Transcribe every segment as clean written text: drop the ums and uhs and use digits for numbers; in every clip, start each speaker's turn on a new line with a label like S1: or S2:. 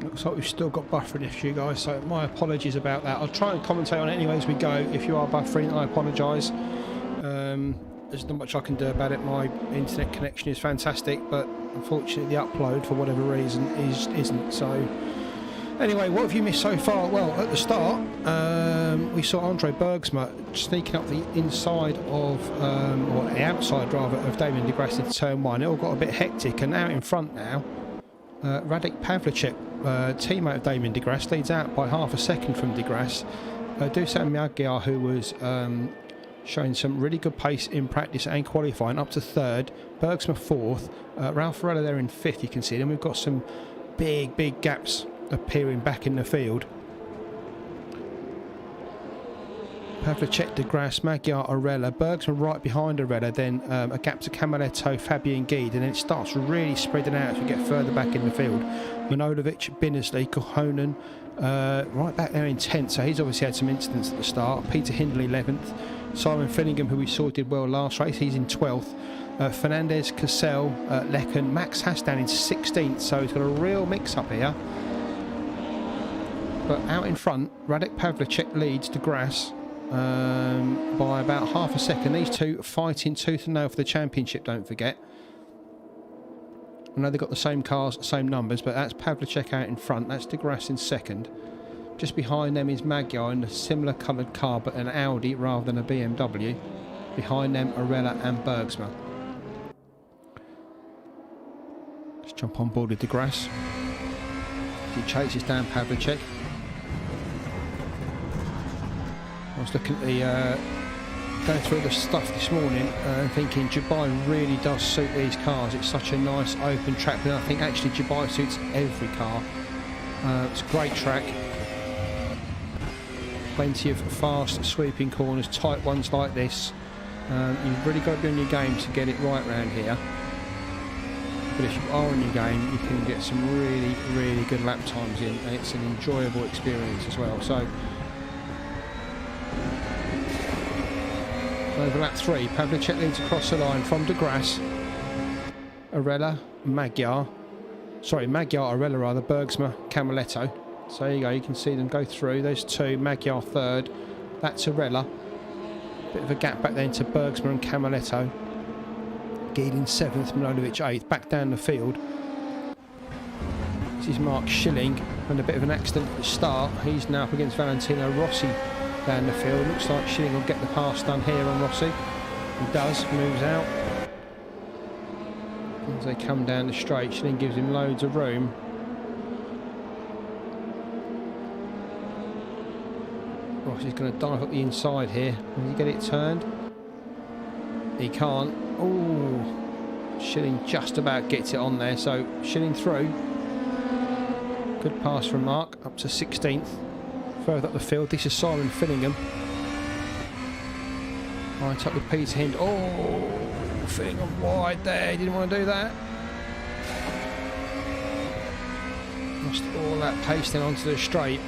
S1: Looks like we've still got buffering issue, guys, so my apologies about that. I'll try and commentate on it anyway as we go. If you are buffering, I apologise. There's not much I can do about it. My internet connection is fantastic, but unfortunately the upload, for whatever reason, isn't. So anyway, what have you missed so far? Well, at the start, we saw Andre Bergsma sneaking up the inside of, or the outside rather, of Damien de Grasse into turn 1. It all got a bit hectic, and out in front now, Radek Pavlicek, teammate of Damien de Grasse, leads out by half a second from de Grasse. Dusan Magyar, who was showing some really good pace in practice and qualifying, up to third. Bergsma fourth. Ralph Varela there in fifth, you can see. And we've got some big gaps appearing back in the field. Pavlicek, de Grasse, Magyar, Arella, Bergsma right behind Arella, then a gap to Camaletto, Fabian Guide, and then it starts really spreading out as we get further back in the field. Manojlovic, Binnersley, Kohonen, right back there in 10th, so he's obviously had some incidents at the start. Peter Hindley 11th, Simon Fillingham, who we saw did well last race, he's in 12th. Fernandez, Cassell, Lecken, Max Hastan in 16th, so he's got a real mix-up here. But out in front, Radek Pavlicek leads de Grasse by about half a second. These two fighting tooth and nail for the championship, don't forget. I know they've got the same cars, same numbers, but that's Pavlicek out in front, that's de Grasse in second. Just behind them is Magyar in a similar coloured car, but an Audi rather than a BMW. Behind them, Arella and Bergsma. Let's jump on board with de Grasse. He chases down Pavlicek. I was looking at the going through the stuff this morning and thinking Dubai really does suit these cars. It's such a nice open track, but I think actually Dubai suits every car. It's a great track. Plenty of fast sweeping corners, tight ones like this. You've really got to be on your game to get it right round here. But if you are on your game, you can get some really good lap times in, and it's an enjoyable experience as well. So over lap 3, Pavlicek leads across the line from de Grasse. Arella, Magyar, Arella rather, Bergsma, Camaletto. So there you go, you can see them go through. Those two, Magyar third, that's Arella. Bit of a gap back then to Bergsma and Camaletto. Guide in 7th, Manojlovic 8th, back down the field. This is Mark Schilling, and a bit of an accident at the start. He's now up against Valentino Rossi down the field. Looks like Schilling will get the pass done here on Rossi. He does, moves out. As they come down the straight, Schilling gives him loads of room. Rossi's going to dive up the inside here. Will he get it turned? He can't. Oh, Schilling just about gets it on there, so Schilling through. Good pass from Mark, up to 16th. Further up the field, this is Simon Fillingham. Right up with Peter Hind. Oh, Fillingham wide there, didn't want to do that. Lost all that pace then onto the straight.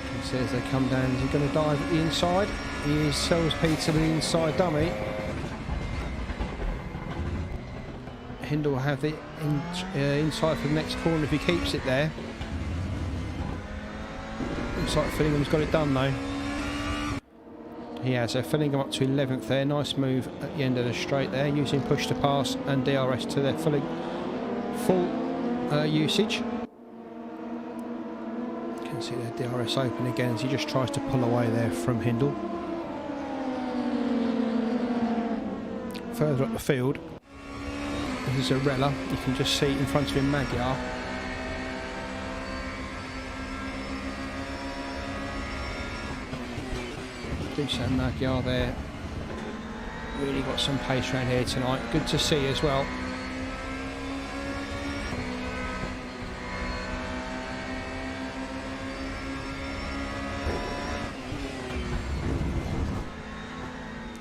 S1: You can see as they come down, is he going to dive at the inside? He sells Peter the inside dummy. Hindle will have the inside for the next corner if he keeps it there. Looks like Fillingham's got it done though. He has. So Fillingham up to 11th there. Nice move at the end of the straight there, using push to pass and DRS to their full usage. You can see their DRS open again as he just tries to pull away there from Hindle. Further up the field, this is Arella. You can just see in front of him Magyar. Dusan Magyar there. Really got some pace around here tonight. Good to see as well.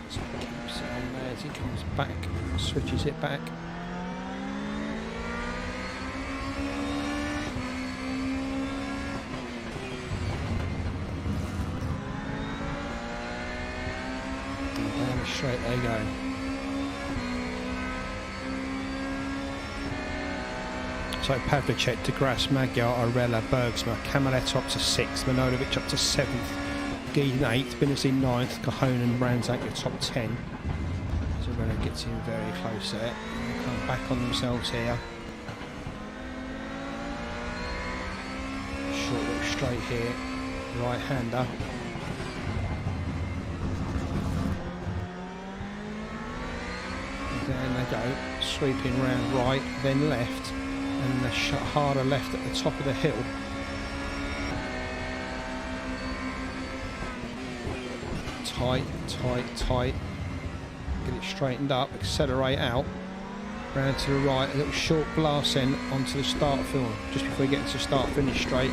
S1: So he keeps it on there as he comes back, switches it back. Straight, there you go. So Pavlicek, De Grasse, Magyar, RRLeagues, Bergsma, Kamalet up to 6th, Manojlovic up to 7th, Geedon 8th, Binnesley 9th, Cahonen, Ransack the top 10. Zarella gets in very close there. They come back on themselves here. Short little straight here, right-hander. Down they go, sweeping round right, then left, and a harder left at the top of the hill. Tight, tight, tight. Get it straightened up, accelerate out, round to the right, a little short blast then onto the start field, just before you get into start finish straight.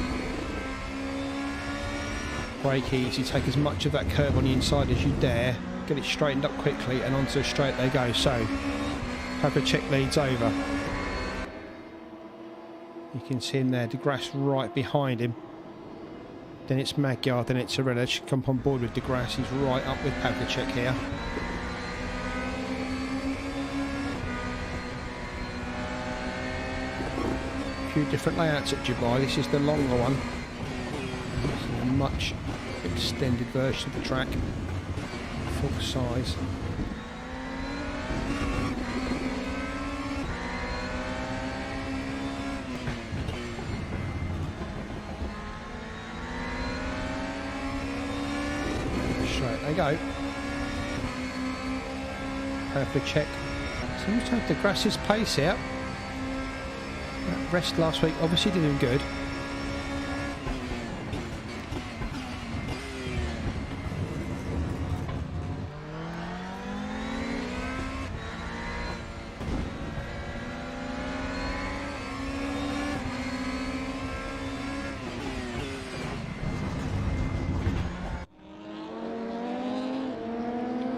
S1: Brake easy, take as much of that curve on the inside as you dare. Get it straightened up quickly and onto the straight they go. So Pavlicek leads over. You can see him there, De Grasse right behind him. Then it's Magyar, then it's Zarella. Should come on board with De Grasse. He's right up with Pavlicek here. A few different layouts at Dubai. This is the longer one. This is a much extended version of the track. Full size. Straight they go. Pavlicek seems to have De Grasse's pace out. That rest last week obviously did him good.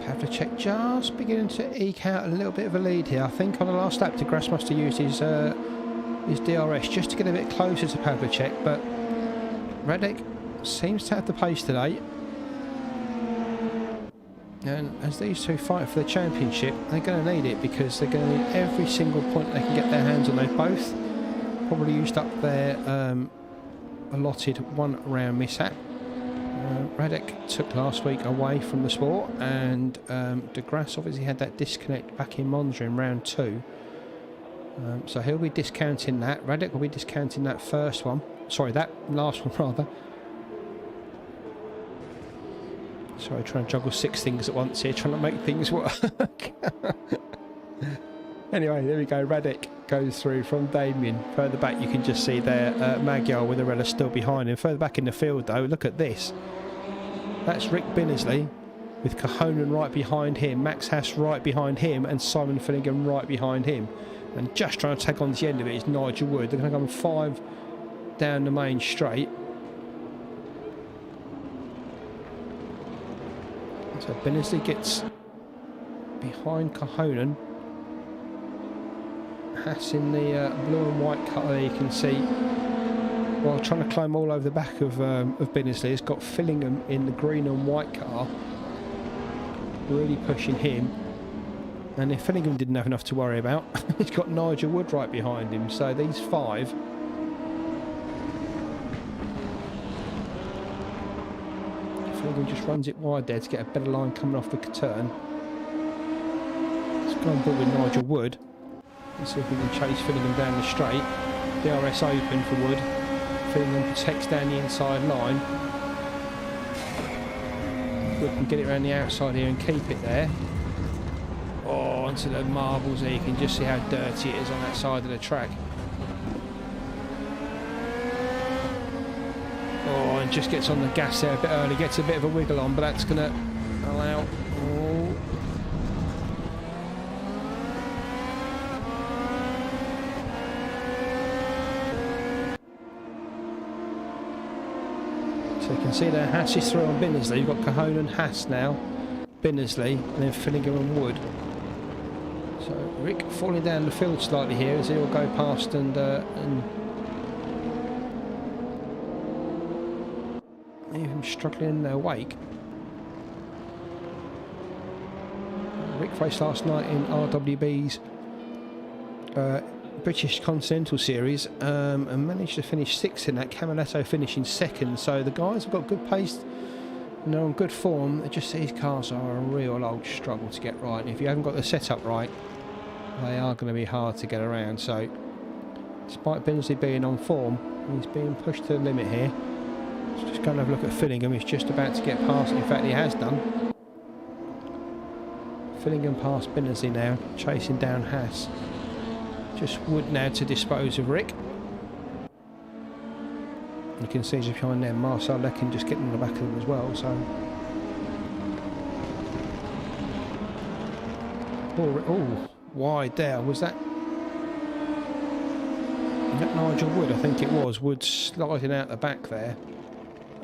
S1: Pavlicek just beginning to eke out a little bit of a lead here. I think on the last lap De Grasse must have used his DRS just to get a bit closer to Pavlicek, but Radek seems to have the pace today. And as these two fight for the championship, they're going to need it, because they're going to need every single point they can get their hands on. They've both probably used up their allotted one round mishap. Radek took last week away from the sport, and De Grasse obviously had that disconnect back in Monza in round 2. So he'll be discounting that. Radek will be discounting that first one. Sorry, that last one rather. Sorry, trying to juggle 6 things at once here, trying to make things work. Anyway, there we go. Radek goes through from Damien. Further back, you can just see there Magyar with Zarella still behind him. Further back in the field, though, look at this. That's Rick Binnesley with Cahonen right behind him, Max Haas right behind him, and Simon Finnegan right behind him. And just trying to take on the end of it is Nigel Wood. They're going to come 5 down the main straight. So Binnesley gets behind Cahonen. Haas in the blue and white colour, you can see, while trying to climb all over the back of Binnesley. It's got Fillingham in the green and white car, really pushing him. And if Fillingham didn't have enough to worry about, he's got Nigel Wood right behind him. So these 5. Fillingham just runs it wide there to get a better line coming off the turn. Let's go on board with Nigel Wood. Let's see if we can chase Fillingham down the straight. DRS open for Wood. Fillingham protects down the inside line. Wood can get it around the outside here and keep it there. Oh, onto the marbles there. You can just see how dirty it is on that side of the track. Oh, and just gets on the gas there a bit early. Gets a bit of a wiggle on, but that's going to allow... Oh. So you can see there, Haas is through on Binnesley. You've got Cahonen, Haas now, Binnesley, and then Fillingham and Wood. So Rick falling down the field slightly here as he'll go past and leave him struggling in their wake. Rick raced last night in RWB's British Continental Series and managed to finish 6th in that. Camaletto finishing 2nd, so the guys have got good pace and they're on good form. Just these cars are a real old struggle to get right, and if you haven't got the setup right, they are going to be hard to get around. So despite Binsley being on form, he's being pushed to the limit here. Let's just go and have a look at Fillingham. He's just about to get past, in fact he has done. Fillingham past Binsley now, chasing down Haas. Just Wood now to dispose of Rick. You can see just behind them Marcel Lecken just getting on the back of them as well. So oh, wide there. Was that Nigel Wood? I think it was. Wood sliding out the back there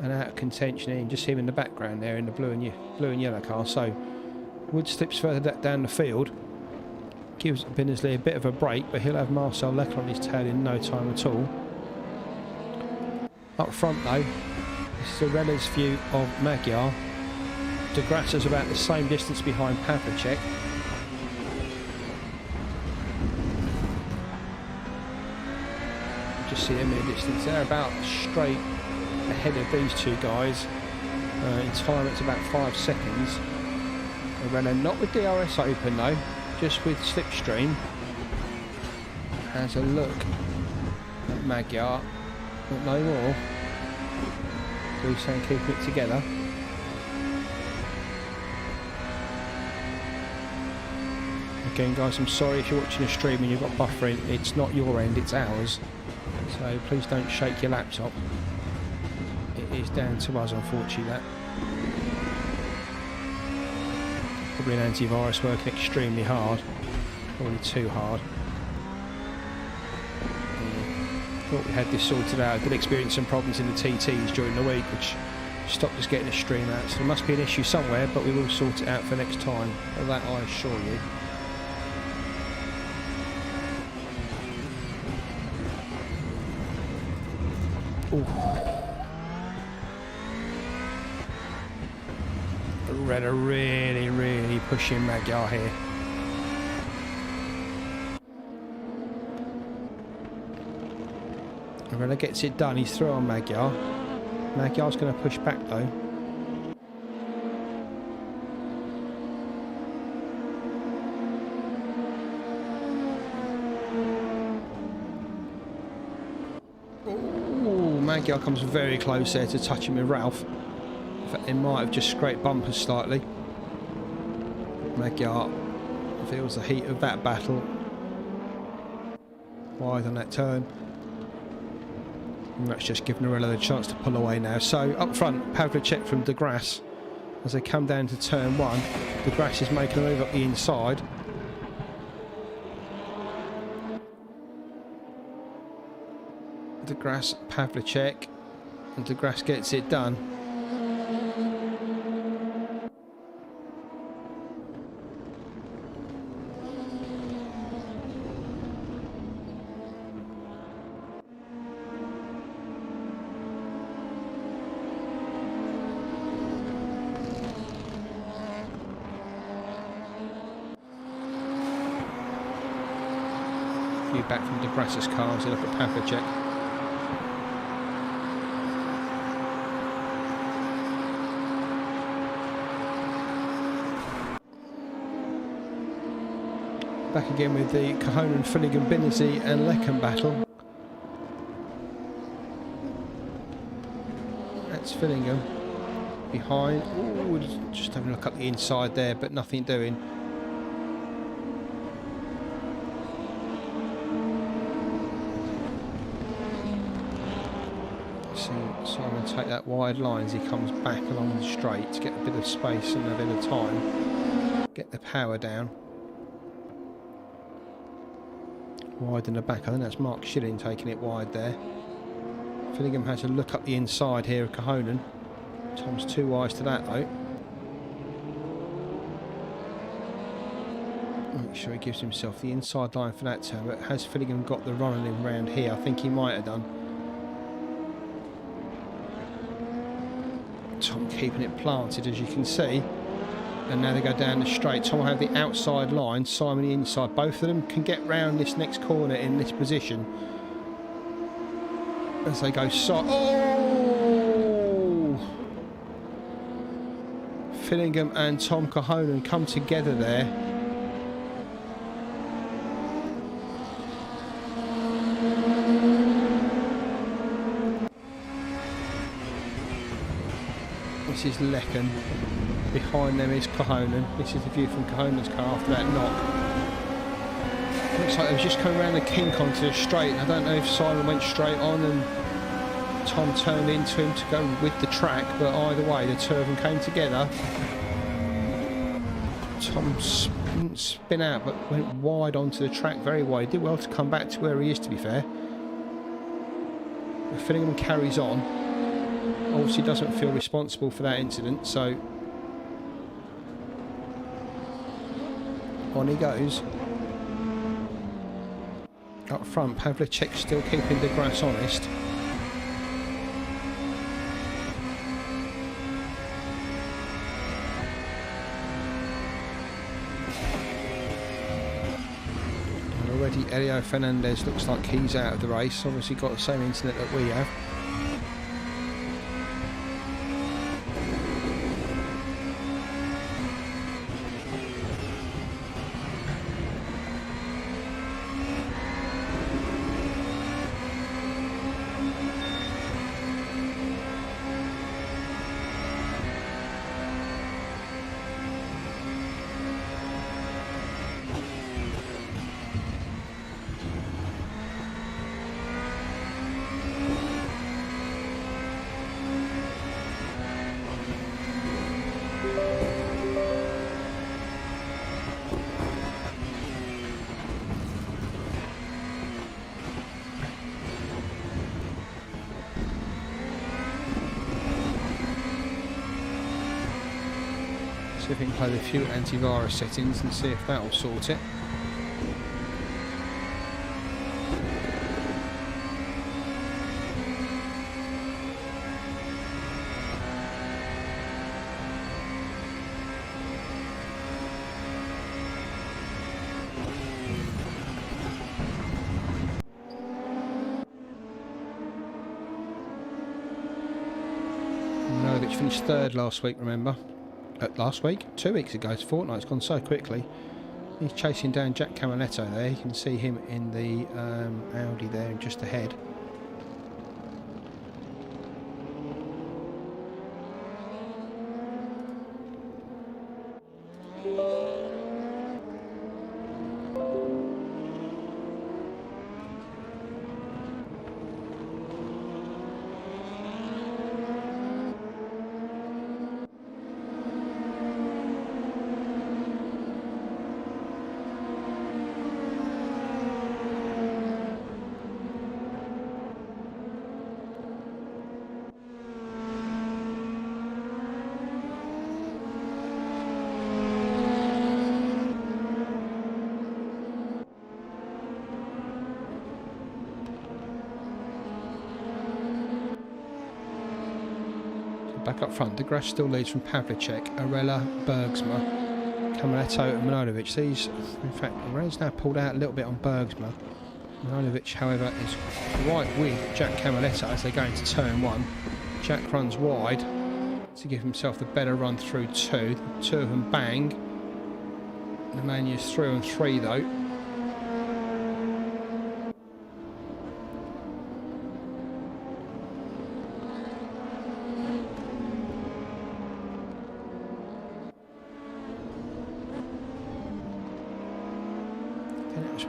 S1: and out of contention, and just him in the background there in the blue and yellow car. So Wood slips further down the field, gives Binsley a bit of a break, but he'll have Marcel Lecken on his tail in no time at all. Up front though, this is Arella's view of Magyar. De Grasse's about the same distance behind Pavlicek. Just see them in the distance. They're about straight ahead of these two guys. In time it's about 5 seconds. Arella not with DRS open though, just with Slipstream. Has a look at Magyar, but no more. Doosan keeping it together. Again guys, I'm sorry if you're watching a stream and you've got buffering, it's not your end, it's ours. So please don't shake your laptop. It is down to us, unfortunately, that. Probably an antivirus working extremely hard. Probably too hard. Thought we had this sorted out. I did experience some problems in the TTs during the week, which stopped us getting a stream out. So there must be an issue somewhere, but we will sort it out for next time. Of that I assure you. Red are really pushing Magyar here. Arella gets it done, he's through on Magyar. Magyar's going to push back though. Ooh, Magyar comes very close there to touching with Ralph. In fact, they might have just scraped bumpers slightly. Magyar feels the heat of that battle. Wide on that turn. And that's just given Arella the chance to pull away now. So up front, Pavlicek from De Grasse. As they come down to turn 1, De Grasse is making a move up the inside. De Grasse, Pavlicek, and De Grasse gets it done. Back from De Grasse's car as they look at Pavlicek. Back again with the Cahonan, Finnegan, Binsley and Lecken battle. That's Finnegan behind. Ooh, just having a look up the inside there, but nothing doing. Simon take that wide line as he comes back along the straight to get a bit of space and a bit of time. Get the power down. Wide in the back. I think that's Mark Schilling taking it wide there. Finnegan has a look up the inside here of Cahonan. Tom's too wise to that though. Make sure he gives himself the inside line for that turn, but has Finnegan got the run on him round here? I think he might have done. Tom keeping it planted, as you can see. and now they go down the straight. Tom will have the outside line, Simon the inside. Both of them can get round this next corner in this position as they go Fillingham and Tom Cahonan come together there. This is Lecken. Behind them is Cahonan. This is the view from Cahonan's car after that knock. Looks like they were just coming around the kink onto the straight. I don't know if Simon went straight on and Tom turned into him to go with the track, but either way the two of them came together. Tom didn't spin out but went wide onto the track, very wide. He did well to come back to where he is, to be fair. But Fillingham carries on. Obviously doesn't feel responsible for that incident, so on he goes. Up front, Pavlicek still keeping De Grasse honest. And already Elio Fernandez looks like he's out of the race. Obviously got the same incident that we have. See if we can play a few antivirus settings and see if that will sort it. Novic finished third last week, remember? Last week? 2 weeks ago, it's a fortnight, it's gone so quickly. He's chasing down Jack Camaletto there. You can see him in the Audi there just ahead. Back up front, De Grasse still leads from Pavlicek, Arella, Bergsma, Camaletto and Manojlovic. These, in fact, Arella's now pulled out a little bit on Bergsma. Manojlovic, however, is right with Jack Camaletto as they go into turn one. Jack runs wide to give himself the better run through two. The two of them bang. The Manu's through on three though.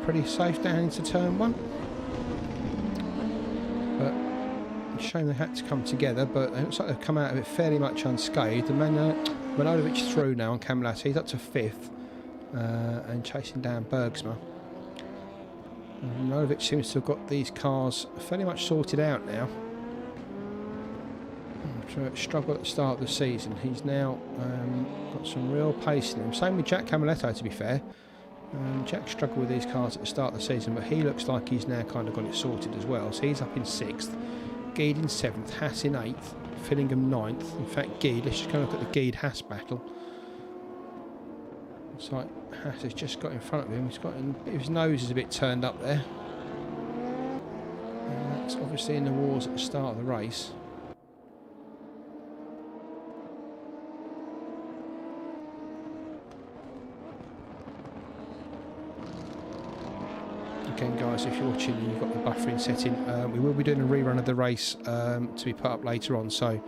S1: Pretty safe down into turn one, but it's a shame they had to come together, but it looks like they've come out of it fairly much unscathed. The Manojlovic through now on Camaletto, he's up to fifth and chasing down Bergsma. Manojlovic seems to have got these cars fairly much sorted out now. After a struggle at the start of the season, he's now got some real pace in him. Same with Jack Camaletto, to be fair. Jack struggled with these cars at the start of the season, but he looks like he's now kind of got it sorted as well. So he's up in 6th, Geed in 7th, Haas in 8th, Fillingham 9th. In fact, Geed, let's just go look at the Geed-Haas battle. Looks like Haas has just got in front of him. His nose is a bit turned up there. And that's obviously in the wars at the start of the race. Again, guys, if you're watching and you've got the buffering setting, we will be doing a rerun of the race to be put up later on. So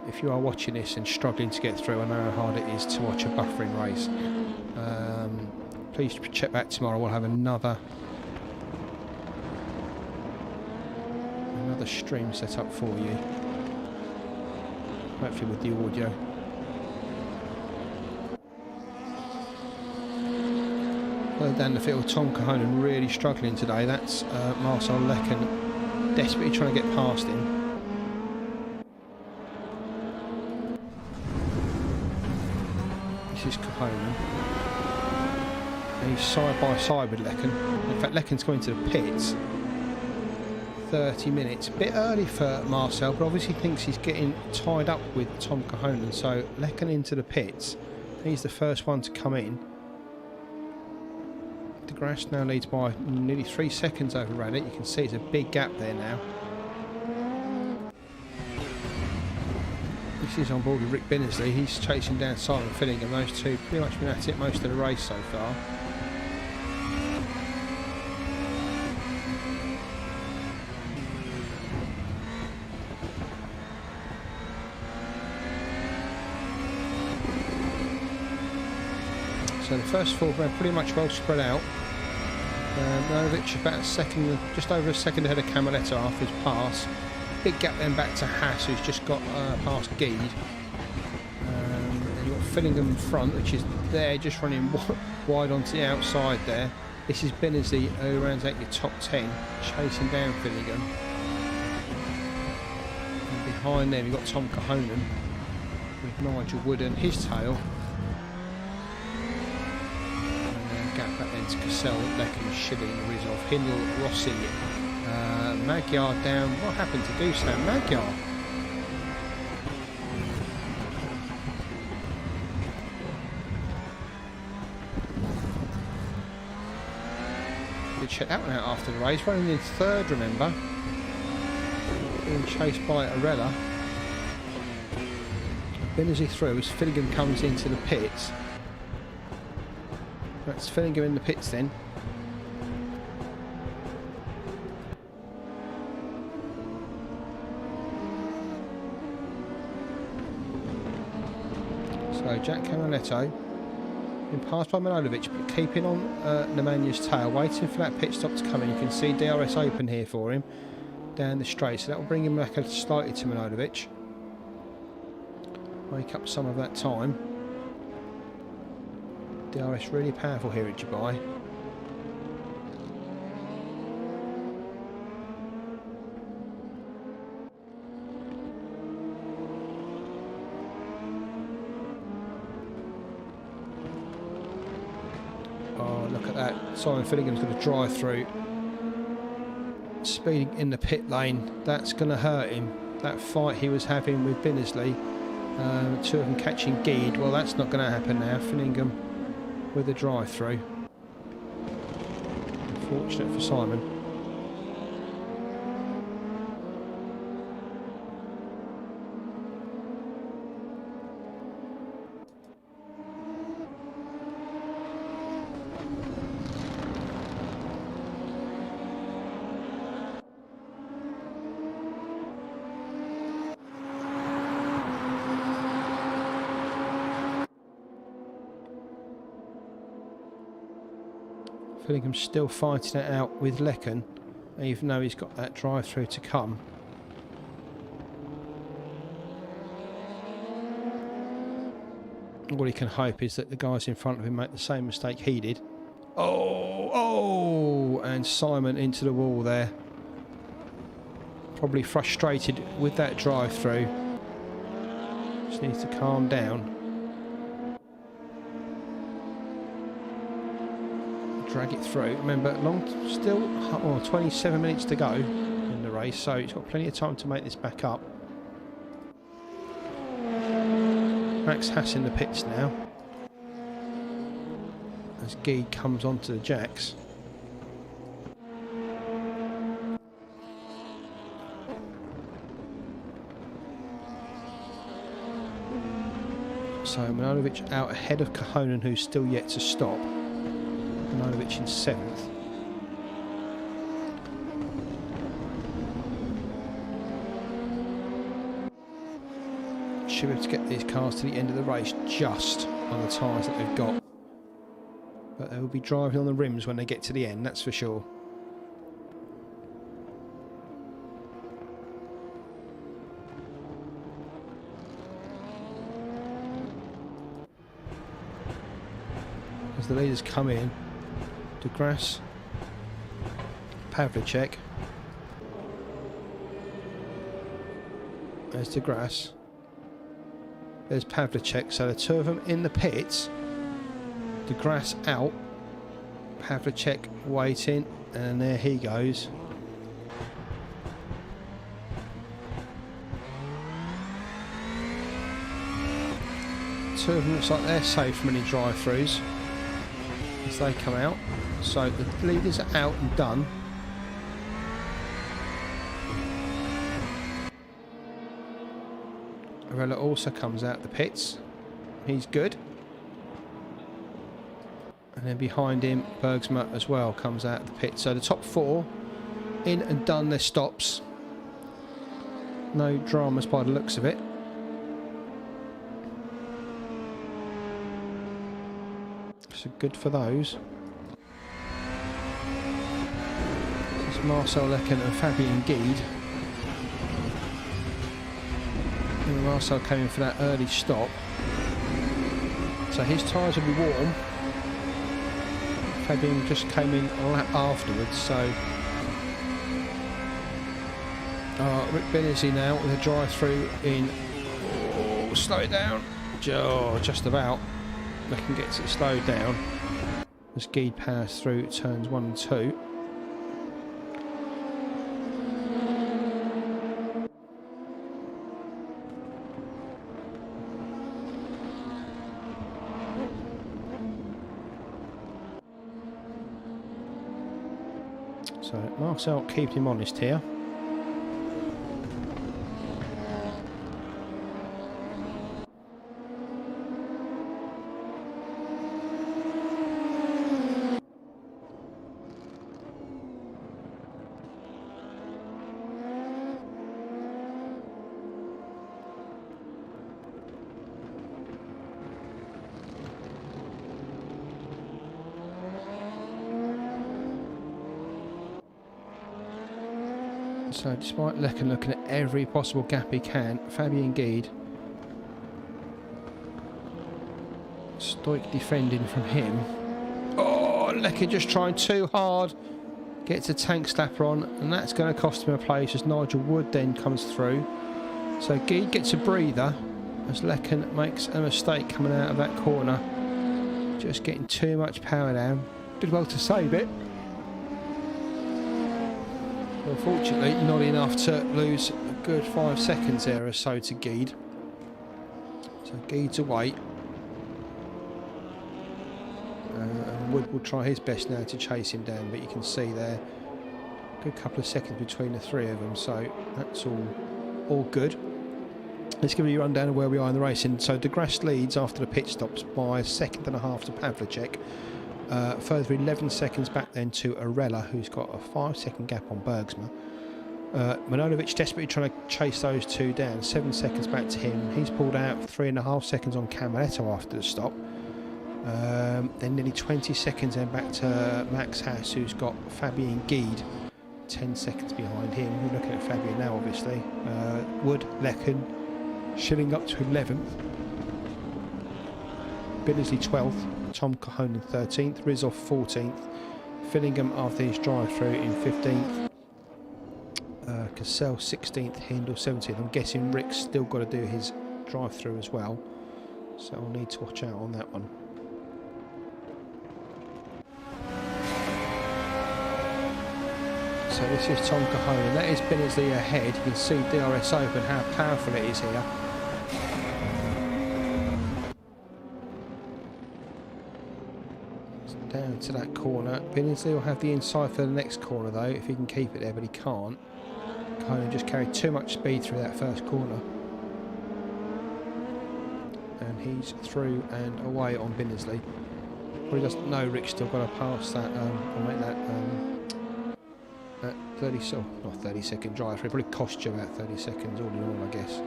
S1: if you are watching this and struggling to get through, I know how hard it is to watch a buffering race. Please check back tomorrow. We'll have another stream set up for you, hopefully with the audio. Further down the field, Tom Cahonan really struggling today. That's Marcel Lecken desperately trying to get past him. This is Cahonan. And he's side by side with Lecken. In fact, Lecken's going to the pits. 30 minutes. A bit early for Marcel, but obviously thinks he's getting tied up with Tom Cahonan. So Lecken into the pits. He's the first one to come in. De Grasse now leads by nearly 3 seconds over Radit. You can see it's a big gap there now. This is on board with Rick Binnersley. He's chasing down Simon Fillingham. Those two pretty much been at it most of the race so far. So the first four are pretty much well spread out. Milanovic about a second, just over a second ahead of Camoletta after his pass. Big gap then back to Haas, who's just got past Gede. And you've got Fillingham in front, which is there, just running wide onto the outside there. This is Binnersley, who rounds out your top 10, chasing down Fillingham. And behind them you've got Tom Cahonan with Nigel Wood and his tail. Gap back then to Cassell, Lecken, Schilling, Rizov, Hindle, Rossi, Magyar down. What happened to Dusan? Magyar. Did check that one out after the race. Running in third, remember. Being chased by Arella. Binnersley through as Fillingham comes into the pits. That's Fillingham in the pits then. So Jack Canaletto been passed by Milanovic, but keeping on Nemanja tail, waiting for that pit stop to come in. You can see DRS open here for him down the straight, so that will bring him back slightly to Milanovic. Make up some of that time. DRS really powerful here at Dubai. Oh, look at that. Simon Fillingham's going to drive through. Speeding in the pit lane. That's going to hurt him. That fight he was having with Binnersley. Two of them catching Gede. Well, that's not going to happen now. Fillingham with a drive-through. Unfortunate for Simon. Fillingham's still fighting it out with Lecken, even though he's got that drive-through to come. All he can hope is that the guys in front of him make the same mistake he did. Oh, and Simon into the wall there. Probably frustrated with that drive-through. Just needs to calm down. Drag it through. Remember, still 27 minutes to go in the race, so he's got plenty of time to make this back up. Max Haas in the pits now. as Guy comes onto the jacks. So Manojovich out ahead of Kohonen, who's still yet to stop. Manojovich in 7th. Should be able to get these cars to the end of the race just on the tyres that they've got. But they will be driving on the rims when they get to the end, that's for sure. As the leaders come in, De Grasse, Pavlicek, there's De Grasse, there's Pavlicek, so the two of them in the pits, De Grasse out, Pavlicek waiting, and there he goes. Two of them looks like they're safe from any drive-throughs as they come out. So the leaders are out and done. Arella also comes out the pits. He's good. And then behind him, Bergsma as well comes out the pit. So the top 4 in and done their stops. No dramas by the looks of it. So good for those. This is Marcel Lecken and Fabien Guide. And Marcel came in for that early stop. So his tyres will be warm. Fabien just came in a lap afterwards, so Rick Benizzi now with a drive-through in. Oh, slow it down. Oh, just about. Lecken gets it slowed down as Guide powers through turns 1 and 2. So Marcel keeping him honest here. So despite Lecken looking at every possible gap he can, Fabien Guide, stoic defending from him. Oh, Lecken just trying too hard. Gets a tank slapper on, and that's going to cost him a place as Nigel Wood then comes through. So Guide gets a breather as Lecken makes a mistake coming out of that corner. Just getting too much power down. Did well to save it. Unfortunately, not enough to lose a good 5 seconds there or so to Guide. So Guide's away. And Wood will try his best now to chase him down, but you can see there a good couple of seconds between the 3 of them, so that's all good. Let's give you a rundown of where we are in the racing. So De Grasse leads after the pit stops by 1.5 seconds to Pavlicek. Further 11 seconds back then to Arella, who's got a 5-second gap on Bergsma. Manojovich desperately trying to chase those two down. 7 seconds back to him. He's pulled out 3.5 seconds on Camaretto after the stop. Then nearly 20 seconds then back to Max Haas, who's got Fabien Guide 10 seconds behind him. We're looking at Fabien now, obviously. Wood, Lecken, Schilling up to 11th. Benizzi 12th. Tom Kohonen 13th, Rizov 14th, Fillingham after his drive-through in 15th, Cassell 16th, Hindle 17th. I'm guessing Rick's still got to do his drive-through as well, so I'll need to watch out on that one. So this is Tom Kohonen, that is Benizzi ahead. You can see DRS open, how powerful it is here. Down to that corner. Billingsley will have the inside for the next corner though, if he can keep it there, but he can't. Conan just carried too much speed through that first corner. And he's through and away on Billingsley. Probably doesn't know Rick's still got to pass that, or make that 30-second drive. It probably cost you about 30 seconds all in all, I guess.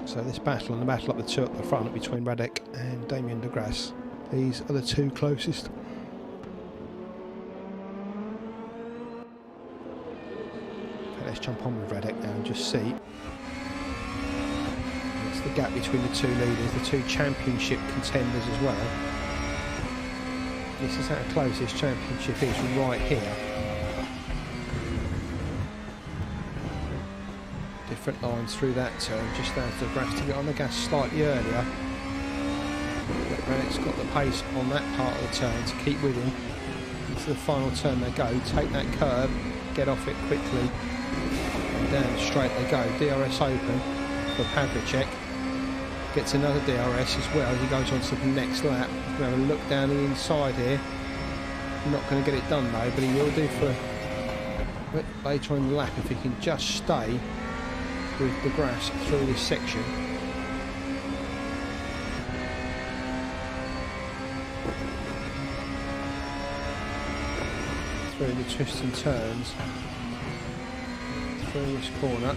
S1: So this battle and the battle up the two at the front between Radek and Damien de Grasse, these are the two closest. Okay, let's jump on with Radek now and just see. It's the gap between the two leaders, the two championship contenders as well. This is how close this championship is, right here. Different lines through that turn, just allows de Grasse to get on the gas slightly earlier. But Radek's got the pace on that part of the turn to keep with him. Into the final turn they go, take that curve, get off it quickly, and down straight they go. DRS open for Pavlicek. Gets another DRS as well as he goes on to the next lap. We'll have a look down the inside here. Not going to get it done though, but he will do for later on in the lap if he can just stay with de Grasse through this section. Through the twists and turns. Through this corner.